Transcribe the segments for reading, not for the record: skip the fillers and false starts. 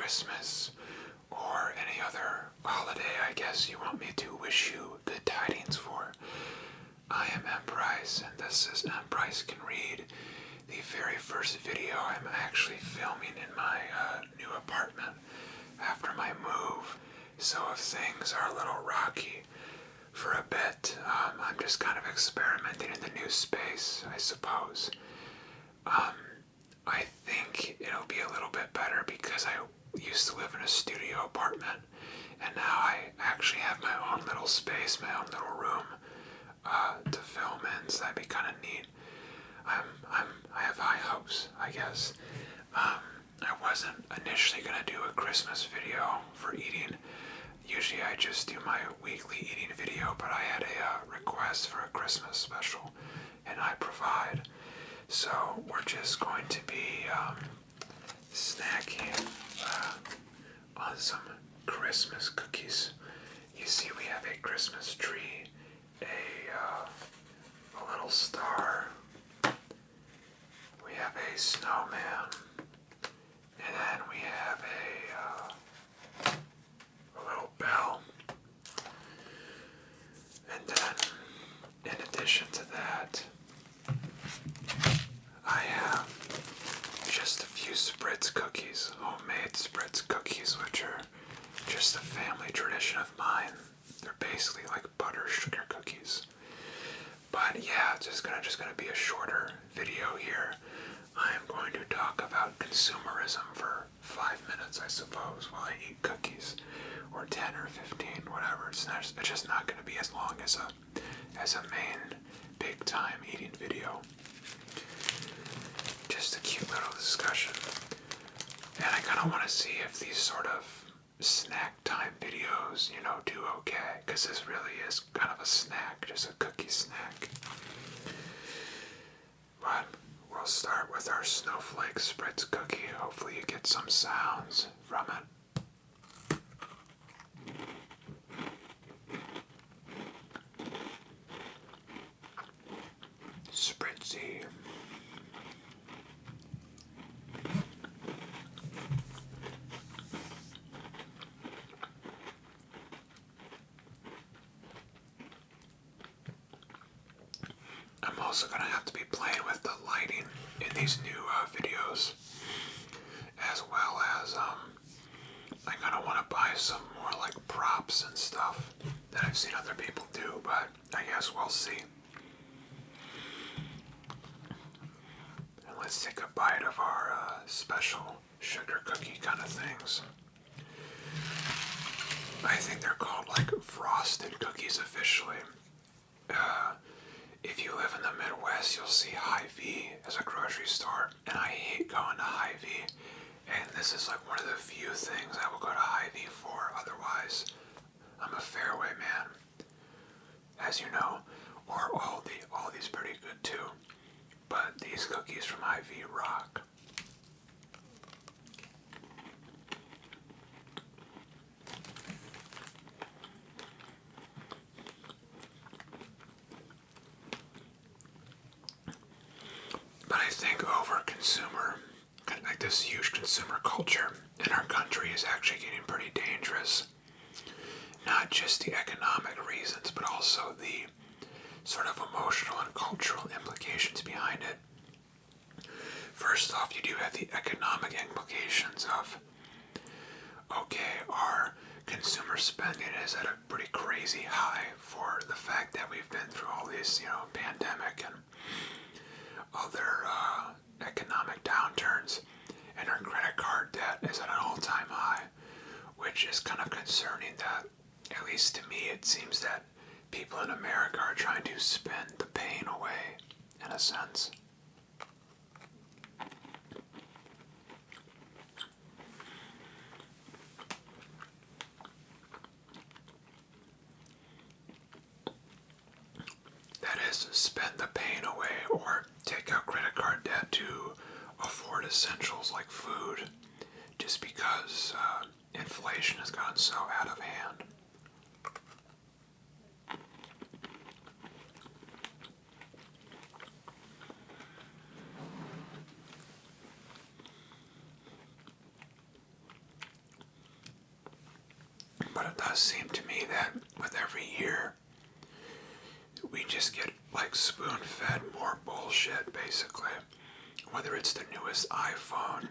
Christmas or any other holiday, I guess you want me to wish you good tidings for. I am Emprice, and this is Emprice Can Read, the very first video I'm actually filming in my new apartment after my move. So if things are a little rocky for a bit, I'm just kind of experimenting in the new space, I suppose. I think it'll be a little bit better because I used to live in a studio apartment, and now I actually have my own little space, my own little room to film in, so that'd be kind of neat. I have high hopes, I guess. I wasn't initially gonna do a Christmas video for eating. Usually I just do my weekly eating video, but I had a request for a Christmas special, and I provide. So we're just going to be snacking on some Christmas cookies. You see, we have a Christmas tree, a little star, we have a snowman, and then we have a little bell. And then, in addition to that, I have just a few Spritz cookies, homemade Spritz cookies, which are just a family tradition of mine. They're basically like butter sugar cookies. But yeah, it's just gonna be a shorter video here. I am going to talk about consumerism for 5 minutes, I suppose, while I eat cookies, or 10 or 15, whatever. It's just not gonna be as long as a main big time eating video. Just a cute little discussion. And I kind of want to see if these sort of snack time videos, do okay. Because this really is kind of a snack, just a cookie snack. But we'll start with our snowflake Spritz cookie. Hopefully you get some sounds from it. Spritzy. I'm also going to have to be playing with the lighting in these new videos, as well as I kind of want to buy some more like props and stuff that I've seen other people do, but I guess we'll see. And let's take a bite of our special sugar cookie kind of things. I think they're called like frosted cookies officially. If you live in the Midwest, you'll see Hy-Vee as a grocery store, and I hate going to Hy-Vee, and this is like one of the few things I will go to Hy-Vee for. Otherwise, I'm a Fairway man, as you know, or Aldi. Aldi's pretty good too, but these cookies from Hy-Vee rock. But I think this huge consumer culture in our country is actually getting pretty dangerous. Not just the economic reasons, but also the sort of emotional and cultural implications behind it. First off, you do have the economic implications of, okay, our consumer spending is at a pretty crazy high for the fact that we've been through all these, pandemic and other economic downturns, and our credit card debt is at an all-time high, which is kind of concerning that, at least to me, it seems that people in America are trying to spend the pain away, in a sense. That is, spend the pain away or take out credit card debt to afford essentials like food, just because inflation has gotten so out of hand. But it does seem to me that with every year, we just get like spoon-fed more bullshit, basically. Whether it's the newest iPhone,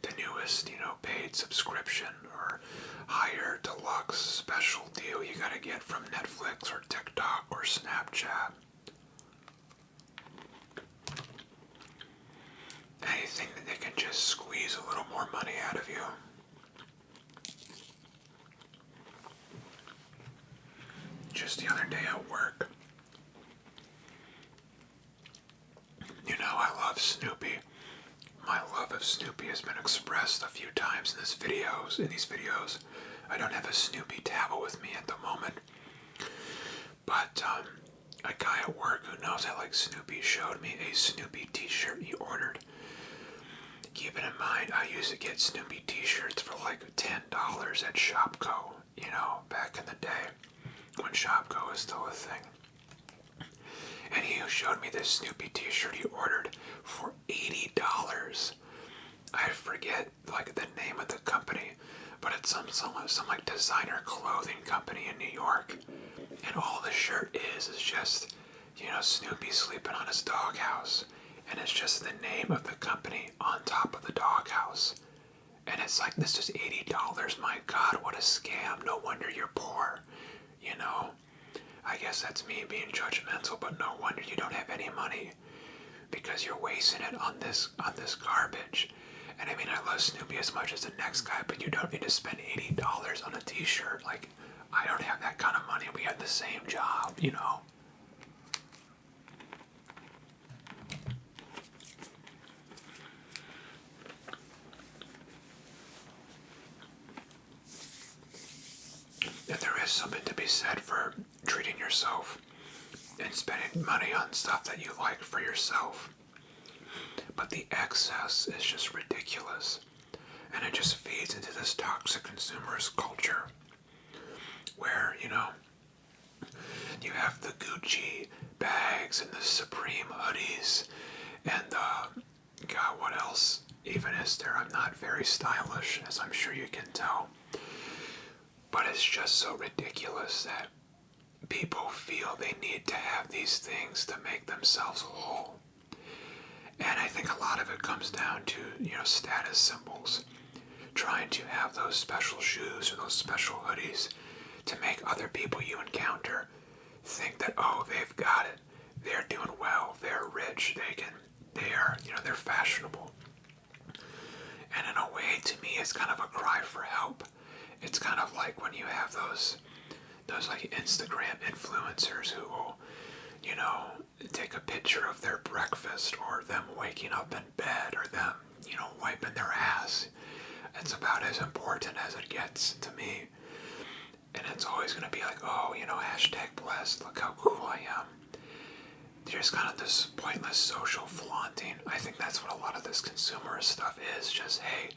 the newest, paid subscription, or higher deluxe special deal you gotta get from Netflix or TikTok or Snapchat. Anything that they can just squeeze a little more money out of you. Just the other day at work, I love Snoopy. My love of Snoopy has been expressed a few times in these videos. I don't have a Snoopy tablet with me at the moment, but a guy at work who knows I like Snoopy showed me a Snoopy t-shirt he ordered. Keep it in mind, I used to get Snoopy t-shirts for like $10 at Shopko, back in the day when Shopko was still a thing. And he showed me this Snoopy t-shirt he ordered for $80. I forget like the name of the company, but it's some like designer clothing company in New York. And all the shirt is just, Snoopy sleeping on his doghouse. And it's just the name of the company on top of the doghouse. And it's like, this is $80. My God, what a scam. No wonder you're poor. I guess that's me being judgmental, but no wonder you don't have any money, because you're wasting it on this garbage. And I mean, I love Snoopy as much as the next guy, but you don't need to spend $80 on a t-shirt. Like, I don't have that kind of money. We have the same job, That there is something to be said for treating yourself and spending money on stuff that you like for yourself. But the excess is just ridiculous. And it just feeds into this toxic consumerist culture where, you have the Gucci bags and the Supreme hoodies and God, what else even is there? I'm not very stylish, as I'm sure you can tell. But it's just so ridiculous that people feel they need to have these things to make themselves whole. And I think a lot of it comes down to, status symbols. Trying to have those special shoes or those special hoodies to make other people you encounter think that, oh, they've got it. They're doing well. They're rich. They're fashionable. And in a way, to me, it's kind of a cry for help. It's kind of like when you have those like Instagram influencers who will, take a picture of their breakfast or them waking up in bed or them, wiping their ass. It's about as important as it gets to me. And it's always going to be like, oh, hashtag blessed, look how cool I am. There's kind of this pointless social flaunting. I think that's what a lot of this consumerist stuff is. Just, hey,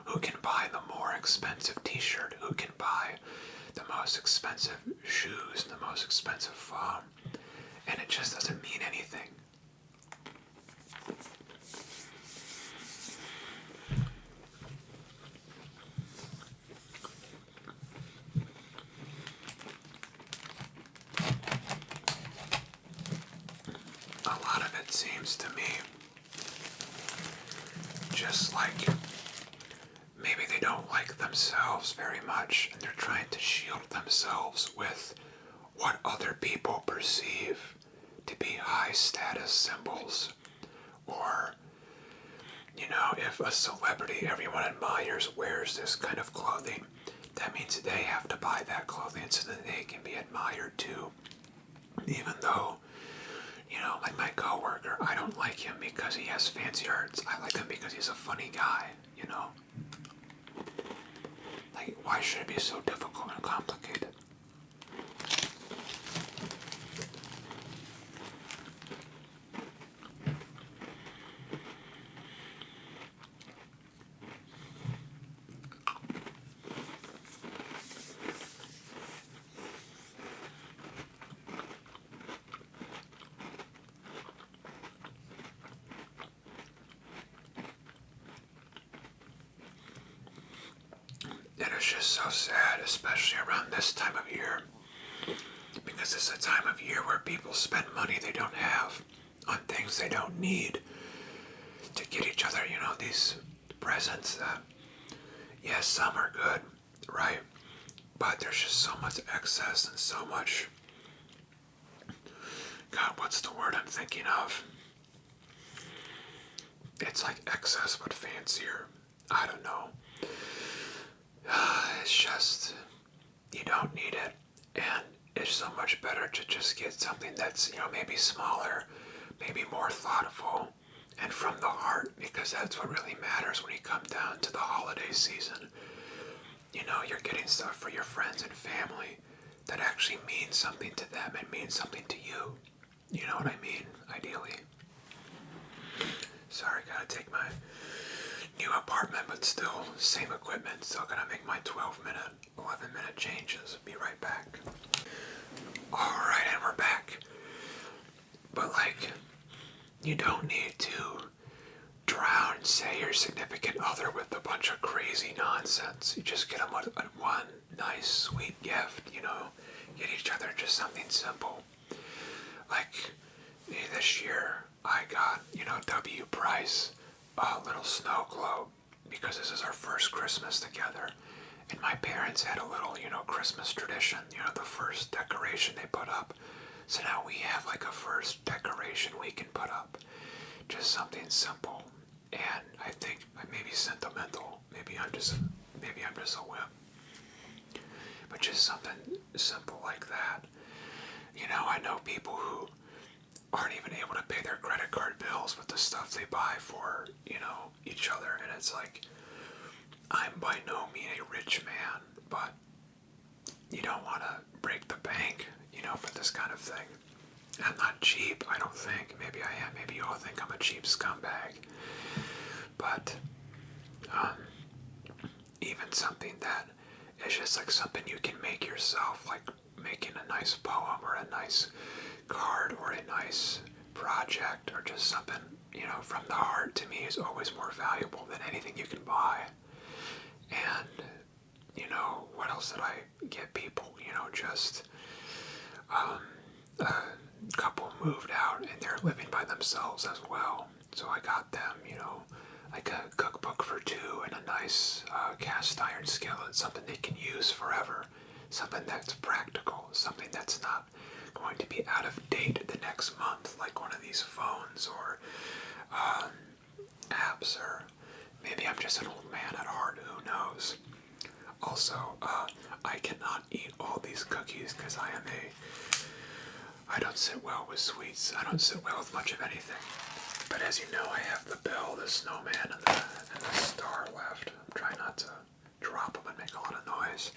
who can buy the more expensive t-shirt? Who can buy the most expensive shoes and the most expensive phone? And it just doesn't mean anything. A lot of it seems to me just like maybe they don't like themselves very much and they're trying to shield themselves with what other people perceive to be high status symbols. Or, if a celebrity everyone admires wears this kind of clothing, that means they have to buy that clothing so that they can be admired too. Even though, like my coworker, I don't like him because he has fancy arts. I like him because he's a funny guy, Like, why should it be so difficult and complicated? It is it's just so sad, especially around this time of year, because it's a time of year where people spend money they don't have on things they don't need to get each other, these presents that, yes, some are good, right? But there's just so much excess and so much, God, what's the word I'm thinking of? It's like excess but fancier. I don't know. It's just, you don't need it. And it's so much better to just get something that's, maybe smaller, maybe more thoughtful, and from the heart, because that's what really matters when you come down to the holiday season. You're getting stuff for your friends and family that actually means something to them and means something to you. You know what I mean? Ideally. Sorry, gotta take my new apartment, but still same equipment. Still gotta make my 12-minute, 11-minute changes. Be right back. Alright, and we're back. But you don't need to drown, say, your significant other with a bunch of crazy nonsense. You just get them one nice, sweet gift, Get each other just something simple. This year, I got, W. Price a little snow globe, because this is our first Christmas together. And my parents had a little, Christmas tradition, the first decoration they put up. So now we have a first decoration we can put up. Just something simple. And I think maybe sentimental. Maybe I'm just a whim. But just something simple like that. I know people who aren't even able to pay their credit card bills with the stuff they buy for, each other. And it's I'm by no means a rich man, but you don't want to break the bank, for this kind of thing. I'm not cheap, I don't think. Maybe I am. Maybe you all think I'm a cheap scumbag. But even something that is just something you can make yourself, making a nice poem or a nice card or a nice project or just something, from the heart, to me is always more valuable than anything you can buy. And, what else did I get people? Just a couple moved out and they're living by themselves as well. So I got them, a cookbook for two and a nice cast iron skillet, something they can use forever, something that's practical, something that's not going to be out of date the next month, like one of these phones or apps, or maybe I'm just an old man at heart, who knows. Also, I cannot eat all these cookies because I don't sit well with sweets. I don't sit well with much of anything. But as you know, I have the bell, the snowman, and the star left. I'm trying not to drop them and make a lot of noise.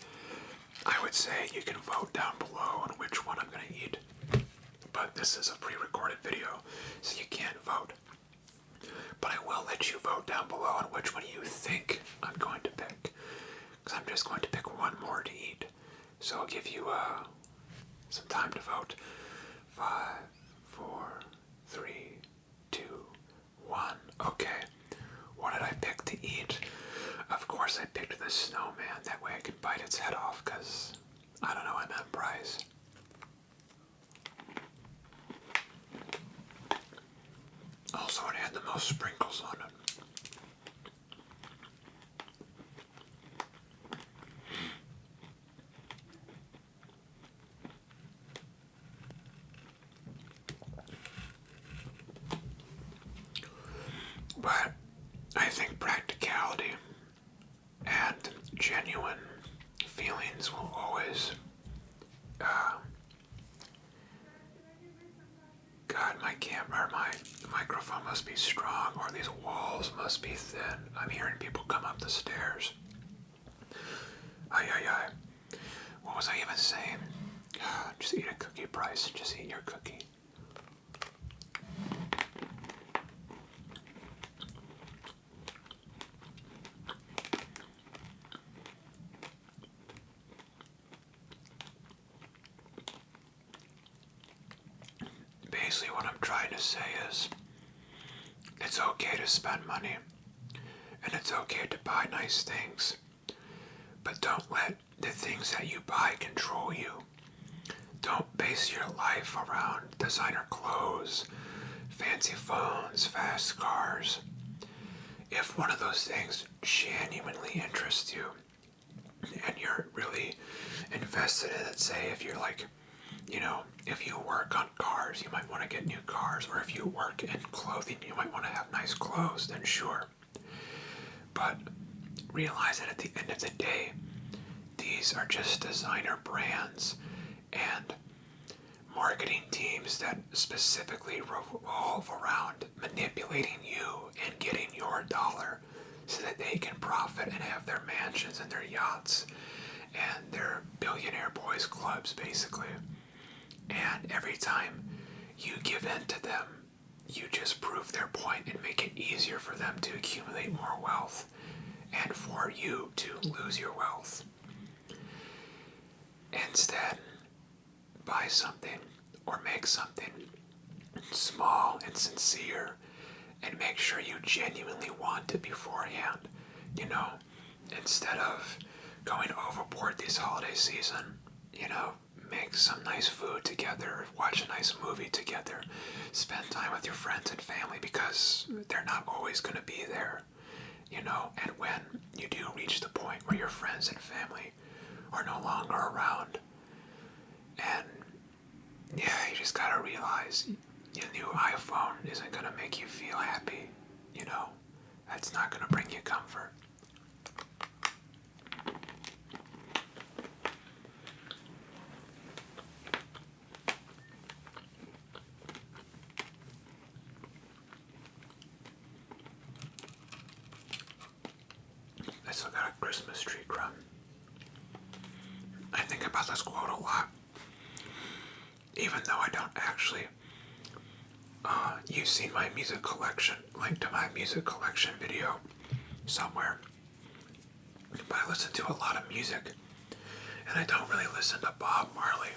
I would say you can vote down below on which one I'm going to eat. But this is a pre-recorded video, so you can't vote. But I will let you vote down below on which one you think I'm going to pick. Because I'm just going to pick one more to eat. So I'll give you some time to vote. 5, 4, 3, 2, 1. Okay. What did I pick to eat? Of course I picked the snowman. That way I could bite its head off, because, I don't know, I'm at Bryce. Also, it had the most sprinkles on it. But I think practicality and genuine feelings will always, God, my camera, my microphone must be strong, or these walls must be thin. I'm hearing people come up the stairs. Ay. What was I even saying? Just eat a cookie, Bryce. Just eat your cookie. Basically what I'm trying to say is, it's okay to spend money, and it's okay to buy nice things, But don't let the things that you buy control you. Don't base your life around designer clothes, fancy phones, fast cars. If one of those things genuinely interests you and you're really invested in it, say if you're like, if you work on cars, you might want to get new cars, or if you work in clothing, you might want to have nice clothes, then sure. But realize that at the end of the day, these are just designer brands and marketing teams that specifically revolve around manipulating you and getting your dollar so that they can profit and have their mansions and their yachts and their billionaire boys clubs, basically. And every time you give in to them, you just prove their point and make it easier for them to accumulate more wealth and for you to lose your wealth. Instead, buy something or make something small and sincere and make sure you genuinely want it beforehand. Instead of going overboard this holiday season, make some nice food together, watch a nice movie together, spend time with your friends and family because they're not always going to be there, and when you do reach the point where your friends and family are no longer around, and yeah, you just gotta realize your new iPhone isn't gonna make you feel happy, that's not gonna bring you comfort. I still got a Christmas tree crumb. I think about this quote a lot, even though I don't actually. You've seen my music collection, link to my music collection video somewhere. But I listen to a lot of music, and I don't really listen to Bob Marley.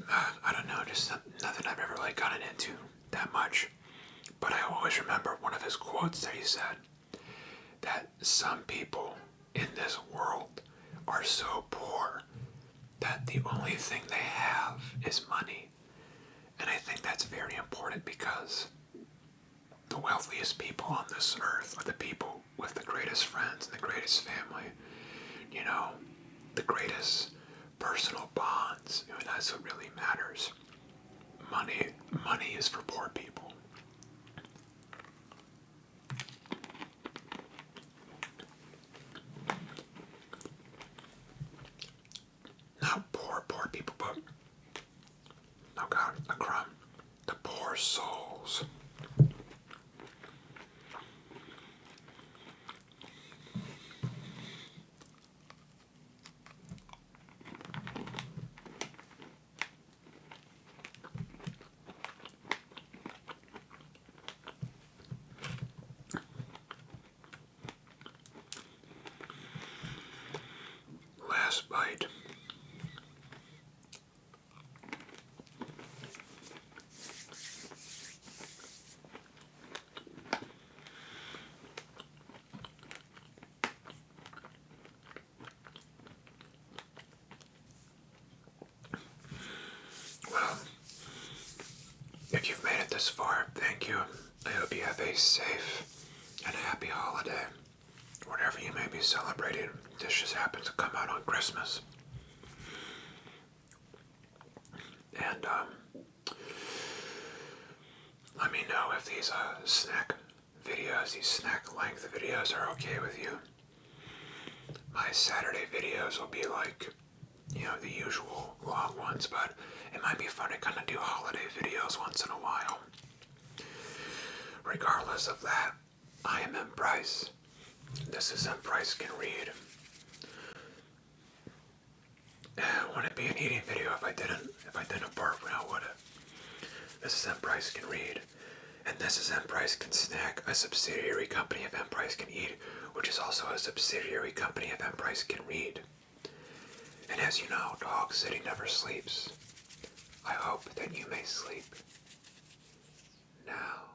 I don't know, just nothing I've ever really gotten into that much. But I always remember one of his quotes that he said, that some people in this world are so poor that the only thing they have is money. And I think that's very important because the wealthiest people on this earth are the people with the greatest friends and the greatest family, the greatest personal bonds. That's what really matters. Money is for poor people. Not poor people, but, oh God, a crumb. The poor souls. Last bite. Well, if you've made it this far, thank you. I hope you have a safe and happy holiday. Whatever you may be celebrating, this just happens to come out on Christmas. And let me know if these snack videos, these snack length videos are okay with you. My Saturday videos will be like, the usual long ones, but it might be fun to kind of do holiday videos once in a while. Regardless of that, I am M. Price. This is M. Price Can Read. Wouldn't it be an eating video if I didn't barf now, would it? This is M. Price Can Read. And this is M. Price Can Snack, a subsidiary company of M. Price Can Eat, which is also a subsidiary company of M. Price Can Read. And as you know, dog sitting never sleeps. I hope that you may sleep now.